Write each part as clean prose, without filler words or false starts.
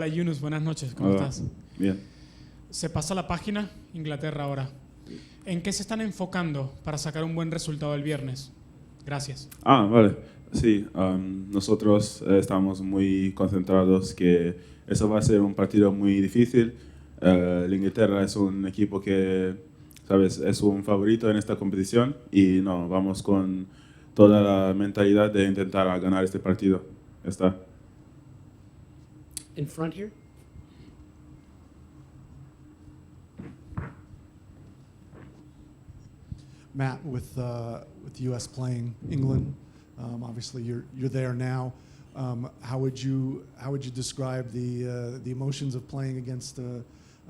Hola Yunus, buenas noches, ¿cómo estás? Bien. Se pasa la página, Inglaterra ahora. ¿En qué se están enfocando para sacar un buen resultado el viernes? Gracias. Vale. Sí, nosotros estamos muy concentrados que eso va a ser un partido muy difícil. La Inglaterra es un equipo que, sabes, es un favorito en esta competición y no, vamos con toda la mentalidad de intentar ganar este partido. Ya está. In front here. Matt, with the U.S. playing England, obviously you're there now. How would you describe the emotions of playing against a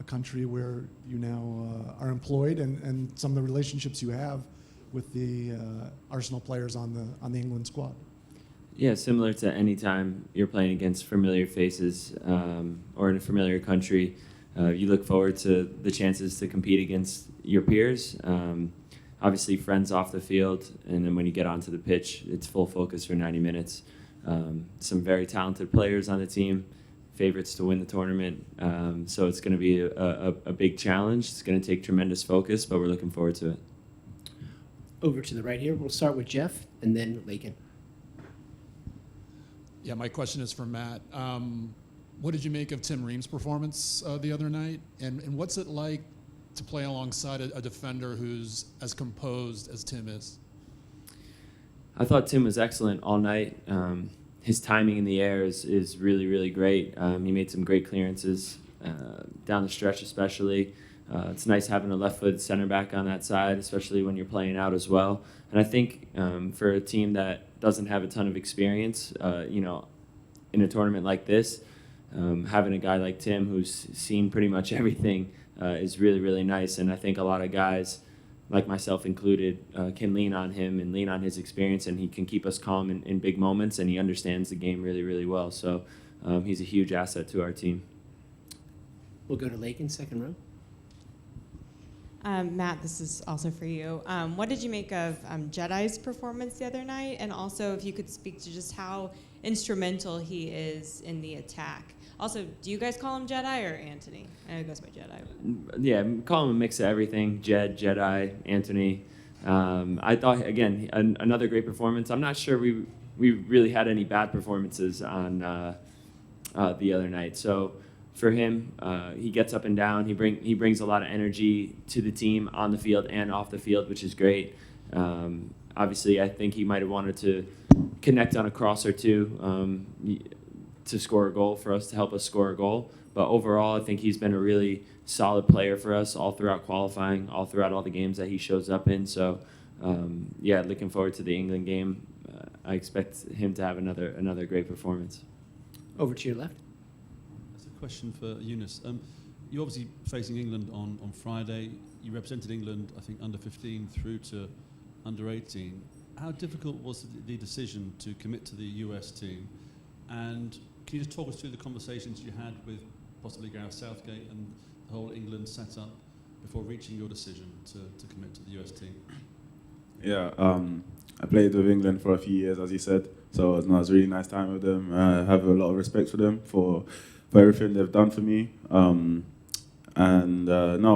country where you now are employed, and some of the relationships you have with the Arsenal players on the England squad? Yeah, similar to any time you're playing against familiar faces or in a familiar country, you look forward to the chances to compete against your peers. Obviously, friends off the field, and then when you get onto the pitch, it's full focus for 90 minutes. Some very talented players on the team, favorites to win the tournament. So it's going to be a big challenge. It's going to take tremendous focus, but we're looking forward to it. Over to the right here. We'll start with Jeff and then Lakin. Yeah, my question is for Matt. What did you make of Tim Ream's performance the other night? And what's it like to play alongside a defender who's as composed as Tim is? I thought Tim was excellent all night. His timing in the air is really, really great. He made some great clearances down the stretch especially. It's nice having a left-footed center back on that side, especially when you're playing out as well. And I think for a team that doesn't have a ton of experience, in a tournament like this, having a guy like Tim who's seen pretty much everything is really, really nice. And I think a lot of guys, like myself included, can lean on him and lean on his experience, and he can keep us calm in big moments, and he understands the game really, really well. So he's a huge asset to our team. We'll go to Lakin, second row. Matt, this is also for you. What did you make of Jedi's performance the other night? And also, if you could speak to just how instrumental he is in the attack. Also, do you guys call him Jedi or Anthony? I know he goes by Jedi. Yeah, call him a mix of everything. Jedi, Anthony. I thought, again, another great performance. I'm not sure we really had any bad performances on the other night. So for him, he gets up and down. He brings a lot of energy to the team on the field and off the field, which is great. Obviously, I think he might have wanted to connect on a cross or two to score a goal for us, to help us score a goal. But overall, I think he's been a really solid player for us all throughout qualifying, all throughout all the games that he shows up in. So, yeah, looking forward to the England game. I expect him to have another great performance. Over to your left. That's a question for Yunus. You're obviously facing England on Friday. You represented England, I think, under 15 through to under 18. How difficult was the decision to commit to the US team? And can you just talk us through the conversations you had with possibly Gareth Southgate and the whole England setup before reaching your decision to commit to the US team? Yeah, I played with England for a few years, as you said, so it was a really nice time with them. I have a lot of respect for them for everything they've done for me. No,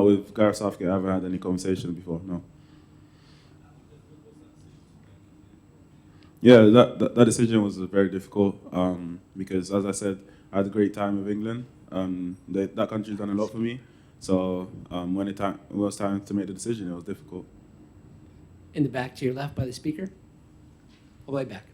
with Gareth Southgate, I haven't had any conversations before, no. Yeah, that decision was very difficult because, as I said, I had a great time with England. That country's done a lot for me. So when it was time to make the decision, it was difficult. In the back to your left by the speaker. All the way back.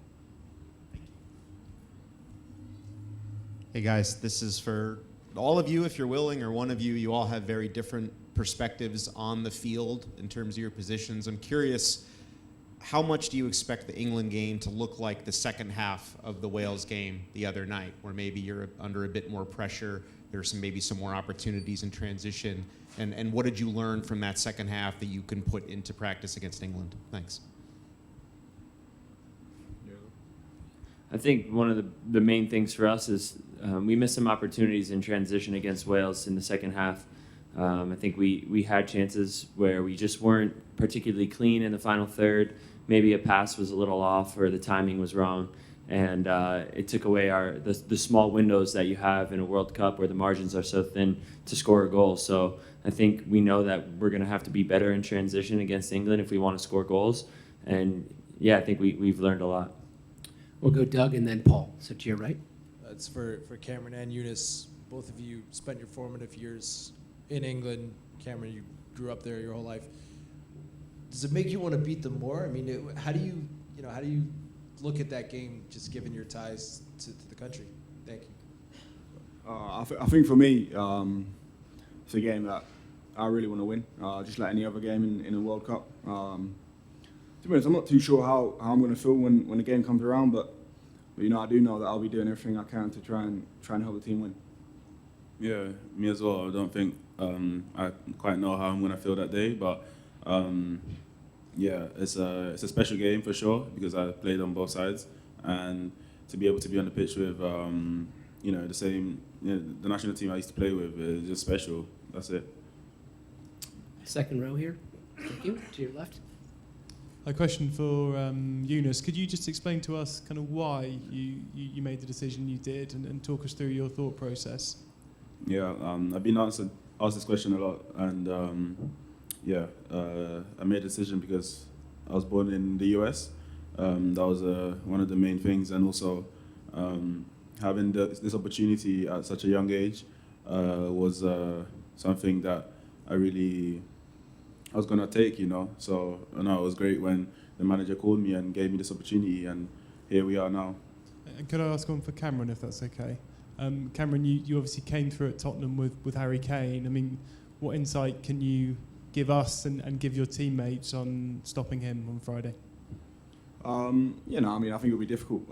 Hey guys, this is for all of you if you're willing, or one of you. You all have very different perspectives on the field in terms of your positions. I'm curious, how much do you expect the England game to look like the second half of the Wales game the other night, where maybe you're under a bit more pressure, there's maybe some more opportunities in transition, and what did you learn from that second half that you can put into practice against England? Thanks. I think one of the main things for us is we missed some opportunities in transition against Wales in the second half. I think we had chances where we just weren't particularly clean in the final third. Maybe a pass was a little off or the timing was wrong. and it took away the small windows that you have in a World Cup where the margins are so thin to score a goal. So I think we know that we're going to have to be better in transition against England if we want to score goals. And yeah, I think we've learned a lot. We'll go Doug and then Paul. So to your right. It's for Cameron and Yunus. Both of you spent your formative years in England. Cameron, you grew up there your whole life. Does it make you want to beat them more? I mean, how do you look at that game, just given your ties to the country? Thank you. I think for me, it's a game that I really want to win, just like any other game in a World Cup. To be honest, I'm not too sure how I'm going to feel when the game comes around, but I do know that I'll be doing everything I can to try and help the team win. Yeah, me as well. I don't think I quite know how I'm going to feel that day, but yeah, it's a special game for sure because I played on both sides, and to be able to be on the pitch with the same the national team I used to play with is just special. That's it. Second row here. Thank you. To your left. A question for YUNUS. Could you just explain to us kind of why you made the decision you did and talk us through your thought process? Yeah, I've been asked this question a lot, and I made a decision because I was born in the US. That was one of the main things, and also having this opportunity at such a young age was something that I was going to take, So it was great when the manager called me and gave me this opportunity, and here we are now. And could I ask one for Cameron, if that's okay? Cameron, you obviously came through at Tottenham with Harry Kane. I mean, what insight can you give us and give your teammates on stopping him on Friday? I think it'll be difficult.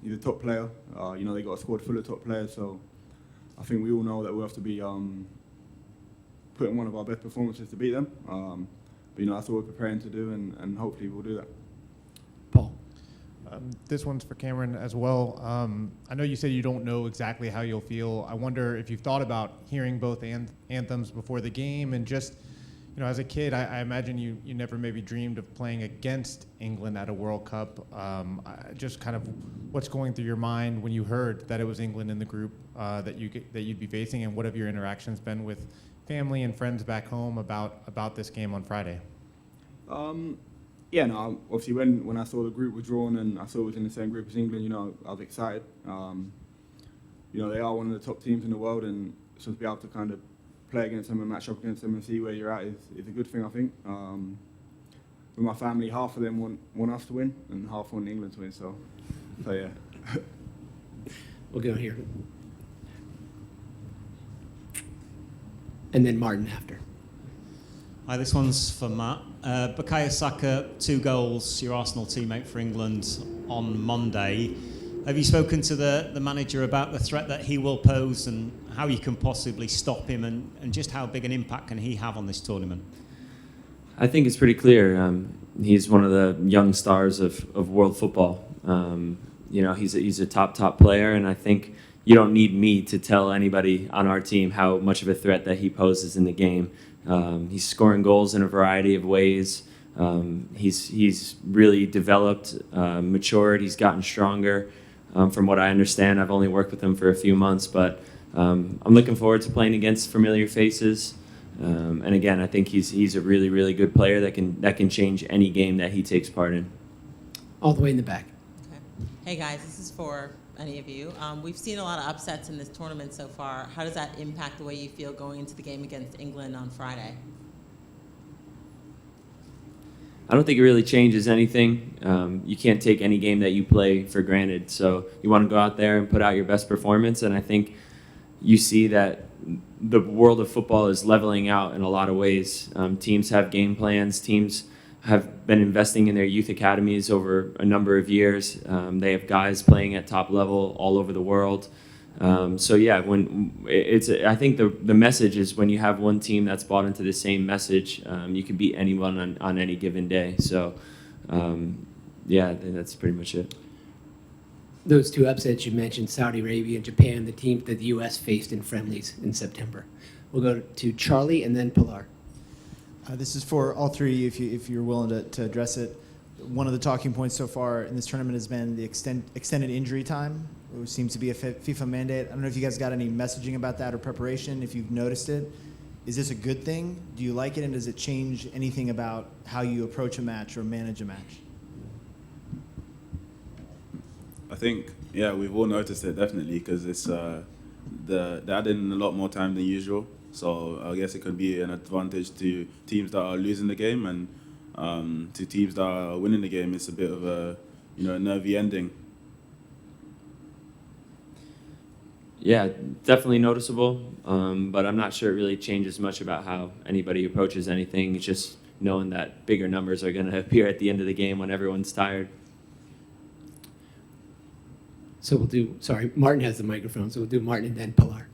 He's a top player. They got a squad full of top players, so I think we all know that we'll have to be putting one of our best performances to beat them. That's what we're preparing to do, and hopefully we'll do that. Paul. This one's for Cameron as well. I know you said you don't know exactly how you'll feel. I wonder if you've thought about hearing both anthems before the game, and just, as a kid, I imagine you never maybe dreamed of playing against England at a World Cup. Just kind of what's going through your mind when you heard that it was England in the group that you'd be facing, and what have your interactions been with family and friends back home about this game on Friday? Obviously when I saw the group was drawn and I saw it was in the same group as England, I was excited. They are one of the top teams in the world, and so to be able to kind of play against them and match up against them and see where you're at is a good thing, I think. With my family, half of them want us to win and half want England to win, so yeah. We'll go here. And then Martin after. Hi, this one's for Matt. Bukayo Saka, 2 goals, your Arsenal teammate for England on Monday. Have you spoken to the manager about the threat that he will pose and how you can possibly stop him, and just how big an impact can he have on this tournament? I think it's pretty clear. He's one of the young stars of world football. He's a top player, and I think you don't need me to tell anybody on our team how much of a threat that he poses in the game. He's scoring goals in a variety of ways. He's really developed, matured. He's gotten stronger. From what I understand, I've only worked with him for a few months, but I'm looking forward to playing against familiar faces. And again, I think he's a really, really good player that can change any game that he takes part in. All the way in the back. Okay. Hey guys, this is for any of you. We've seen a lot of upsets in this tournament so far. How does that impact the way you feel going into the game against England on Friday? I don't think it really changes anything. You can't take any game that you play for granted. So you want to go out there and put out your best performance. And I think you see that the world of football is leveling out in a lot of ways. Teams have game plans. Teams have been investing in their youth academies over a number of years. They have guys playing at top level all over the world. I think the message is when you have one team that's bought into the same message, you can beat anyone on any given day. So, I think that's pretty much it. Those 2 upsets you mentioned, Saudi Arabia and Japan, the teams that the U.S. faced in friendlies in September. We'll go to Charlie and then Pilar. This is for all 3, if you're willing to address it. one of the talking points so far in this tournament has been the extended injury time, which seems to be a FIFA mandate. I don't know if you guys got any messaging about that or preparation, if you've noticed it. Is this a good thing? Do you like it, and does it change anything about how you approach a match or manage a match? I think, yeah, we've all noticed it definitely because it's they're adding a lot more time than usual. So I guess it could be an advantage to teams that are losing the game, and to teams that are winning the game, it's a bit of a nervy ending. Yeah, definitely noticeable, but I'm not sure it really changes much about how anybody approaches anything. It's just knowing that bigger numbers are going to appear at the end of the game when everyone's tired. So we'll do, sorry, Martin has the microphone, so we'll do Martin and then Pilar.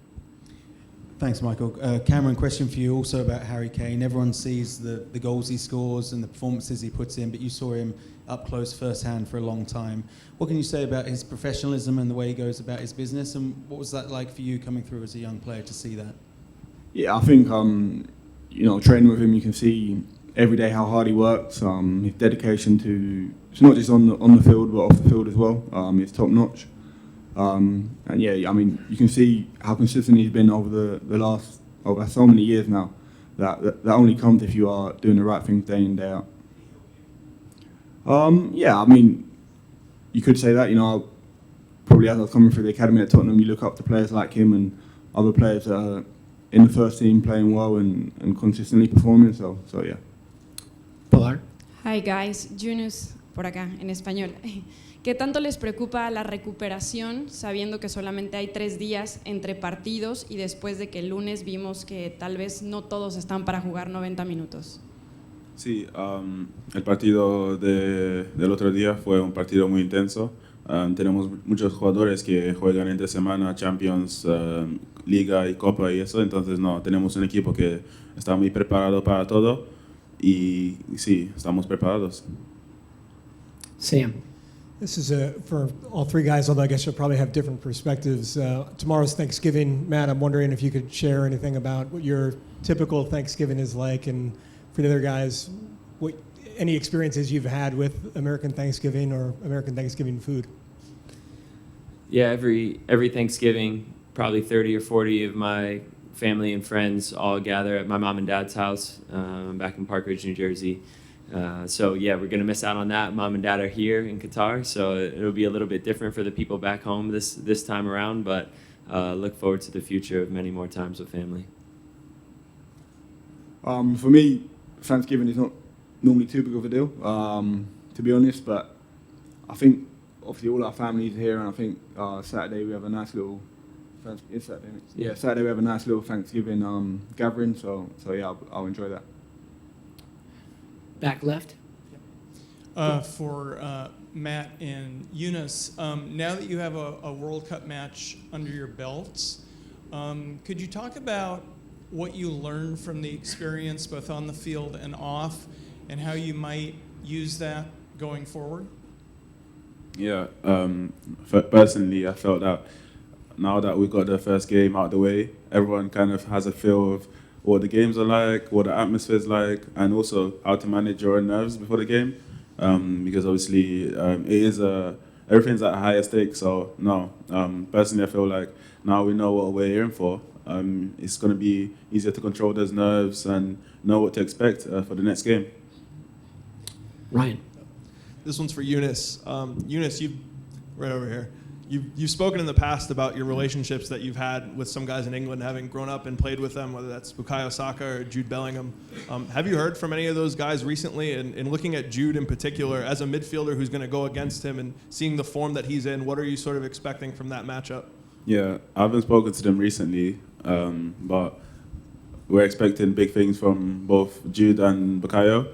Thanks, Michael. Cameron, question for you also about Harry Kane. Everyone sees the goals he scores and the performances he puts in, but you saw him up close firsthand for a long time. What can you say about his professionalism and the way he goes about his business, and what was that like for you coming through as a young player to see that? Yeah, I think, training with him, you can see every day how hard he works, his dedication to, it's not just on the field, but off the field as well. It's top notch. And yeah, I mean, you can see how consistent he's been over over so many years now. That only comes if you are doing the right thing day in, day out. Yeah, I mean, you could say that, probably as I was coming through the academy at Tottenham, you look up to players like him and other players that are in the first team playing well and consistently performing, so yeah. Pilar. Hi guys, Yunus por acá en español. ¿Qué tanto les preocupa la recuperación sabiendo que solamente hay 3 días entre partidos y después de que el lunes vimos que tal vez no todos están para jugar 90 minutos? Sí, el partido del otro día fue un partido muy intenso. Tenemos muchos jugadores que juegan entre semana, Champions, Liga y Copa y eso, entonces tenemos un equipo que está muy preparado para todo y sí, estamos preparados. Sam. This is for all 3 guys, although I guess you'll probably have different perspectives. Tomorrow's Thanksgiving. Matt, I'm wondering if you could share anything about what your typical Thanksgiving is like, and for the other guys, any experiences you've had with American Thanksgiving or American Thanksgiving food. Yeah, every Thanksgiving, probably 30 or 40 of my family and friends all gather at my mom and dad's house back in Park Ridge, New Jersey. So yeah, we're gonna miss out on that. Mom and dad are here in Qatar, so it'll be a little bit different for the people back home this time around, but look forward to the future of many more times with family. For me, Thanksgiving is not normally too big of a deal, to be honest, but I think obviously all our families are here, and I think Saturday we have a nice little, it's Saturday, isn't it? Yeah, Saturday we have a nice little Thanksgiving gathering, so yeah, I'll enjoy that. Back left. For Matt and Yunus, now that you have a World Cup match under your belts, could you talk about what you learned from the experience both on the field and off, and how you might use that going forward? Yeah, personally, I felt that now that we got the first game out of the way, everyone kind of has a feel of what the games are like, what the atmosphere is like, and also how to manage your own nerves before the game. Because obviously, everything's at a higher stake. So personally, I feel like now we know what we're in for. It's going to be easier to control those nerves and know what to expect for the next game. Ryan. This one's for Yunus. Yunus, right over here. You've spoken in the past about your relationships that you've had with some guys in England, having grown up and played with them, whether that's Bukayo Saka or Jude Bellingham. Have you heard from any of those guys recently? And looking at Jude in particular, as a midfielder who's going to go against him and seeing the form that he's in, what are you sort of expecting from that matchup? Yeah, I haven't spoken to them recently, but we're expecting big things from both Jude and Bukayo.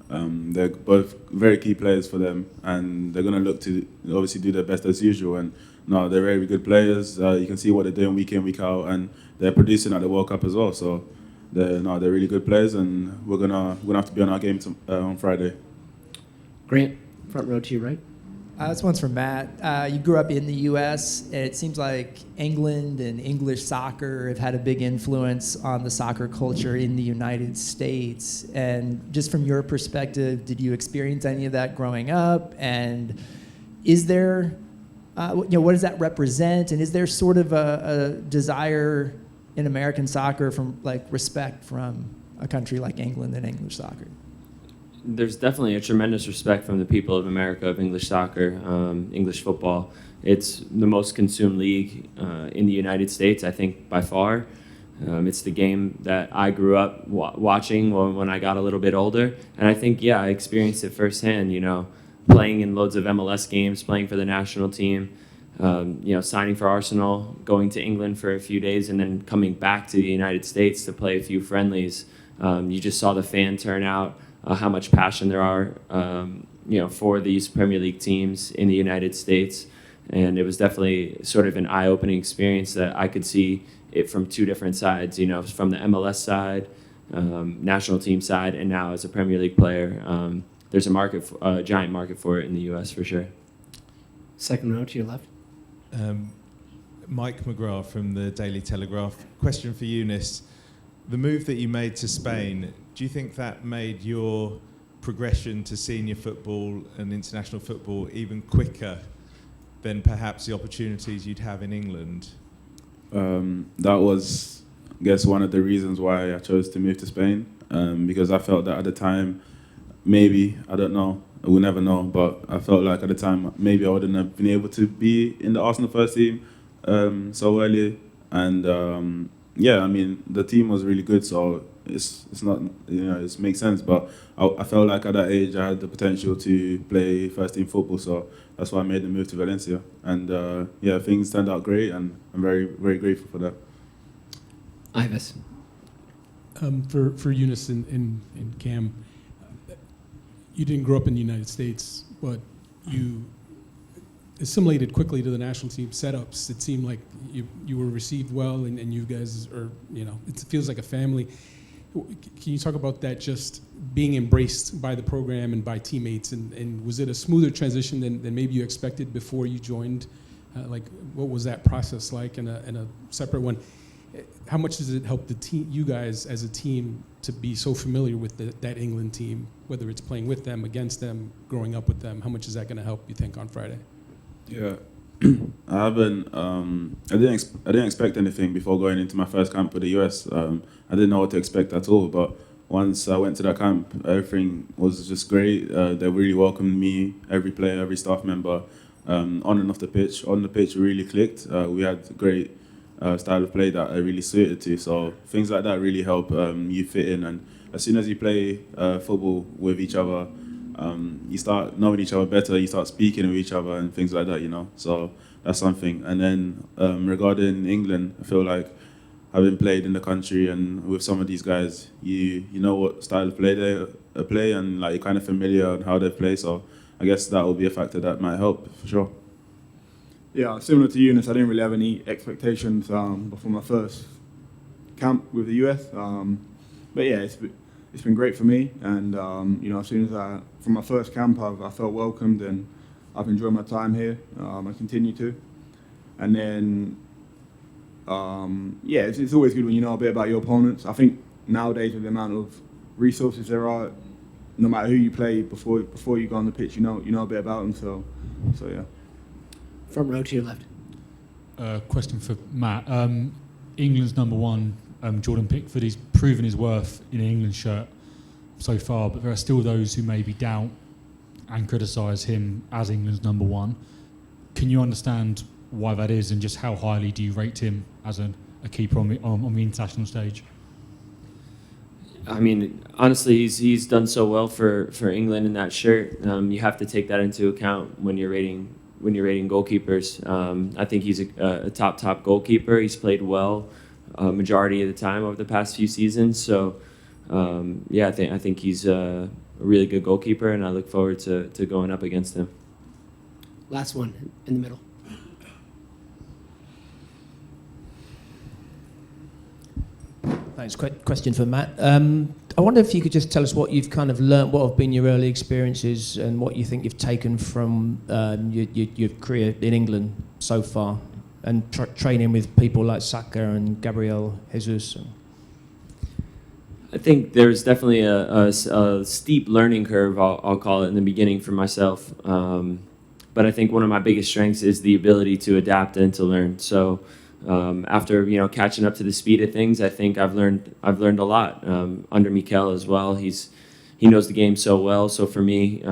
They're both very key players for them, and they're going to look to obviously do their best as usual. And they're very good players. You can see what they're doing week in, week out, and they're producing at the World Cup as well. So they're really good players, and we're gonna have to be on our game on Friday. Grant, front row to your right. This one's from Matt. You grew up in the U.S., and it seems like England and English soccer have had a big influence on the soccer culture in the United States. And just from your perspective, did you experience any of that growing up? And is there, what does that represent? And is there sort of a desire in American soccer from respect from a country like England and English soccer? There's definitely a tremendous respect from the people of America of English soccer, English football. It's the most consumed league in the United States, I think, by far. It's the game that I grew up watching when I got a little bit older. And I think, yeah, I experienced it firsthand, playing in loads of MLS games, playing for the national team, signing for Arsenal, going to England for a few days, and then coming back to the United States to play a few friendlies. You just saw the fan turnout. How much passion there are, for these Premier League teams in the United States. And it was definitely sort of an eye-opening experience that I could see it from two different sides, from the MLS side, national team side, and now as a Premier League player. There's a giant market for it in the U.S. for sure. Second row to your left. Mike McGrath from the Daily Telegraph. Question for Eunice. The move that you made to Spain, do you think that made your progression to senior football and international football even quicker than perhaps the opportunities you'd have in England? That was, I guess, one of the reasons why I chose to move to Spain, because I felt that at the time, maybe, I don't know, we'll never know, but I felt like at the time, maybe I wouldn't have been able to be in the Arsenal first team so early. And yeah, I mean, the team was really good, so it's not, it makes sense, but I felt like at that age I had the potential to play first team football, so that's why I made the move to Valencia. And yeah, things turned out great, and I'm very, very grateful for that. Ivis. For Eunice and Cam, you didn't grow up in the United States, but you assimilated quickly to the national team setups. It seemed like you were received well, and you guys are, it feels like a family. Can you talk about that, just being embraced by the program and by teammates, and was it a smoother transition than maybe you expected before you joined? What was that process like in a separate one? How much does it help you guys as a team to be so familiar with that England team, whether it's playing with them, against them, growing up with them? How much is that going to help, you think, on Friday? Yeah, I didn't expect anything before going into my first camp with the US. I didn't know what to expect at all, but once I went to that camp, everything was just great. They really welcomed me, every player, every staff member, on and off the pitch. On the pitch, we really clicked. We had great style of play that I really suited to. So things like that really help you fit in. And as soon as you play football with each other, you start knowing each other better, you start speaking with each other and things like that, So that's something. And then regarding England, I feel like having played in the country and with some of these guys, you know what style of play they play, and like you're kind of familiar on how they play. So I guess that will be a factor that might help for sure. Yeah, similar to Eunice, I didn't really have any expectations before my first camp with the US. But yeah, it's been great for me, and as soon as from my first camp, I felt welcomed, and I've enjoyed my time here. I continue to, and then it's always good when you know a bit about your opponents. I think nowadays with the amount of resources there are, no matter who you play before you go on the pitch, you know a bit about them. So yeah. Front row to your left. Question for Matt. England's number one, Jordan Pickford, he's proven his worth in an England shirt so far, but there are still those who maybe doubt and criticise him as England's number one. Can you understand why that is, and just how highly do you rate him as a keeper on the international stage? I mean, honestly, he's done so well for England in that shirt. You have to take that into account when you're rating goalkeepers. I think he's a top goalkeeper. He's played well majority of the time over the past few seasons. So I think he's a really good goalkeeper, and I look forward to going up against him. Last one in the middle. Thanks. Question for Matt. I wonder if you could just tell us what you've kind of learnt, what have been your early experiences, and what you think you've taken from your career in England so far, and training with people like Saka and Gabriel Jesus. I think there's definitely a steep learning curve, I'll call it, in the beginning for myself. But I think one of my biggest strengths is the ability to adapt and to learn. So after catching up to the speed of things, I think I've learned a lot under Mikel as well. He knows the game so well. So for me,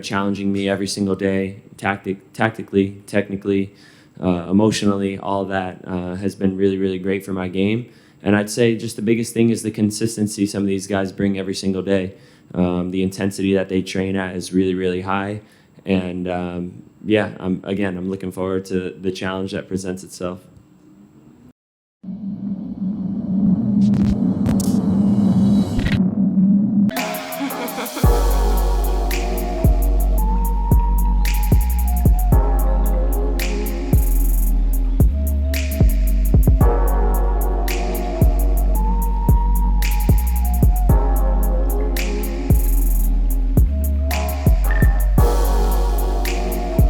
challenging me every single day, tactically, technically, emotionally, all that has been really, really great for my game. And I'd say just the biggest thing is the consistency some of these guys bring every single day. The intensity that they train at is really, really high. And I'm looking forward to the challenge that presents itself.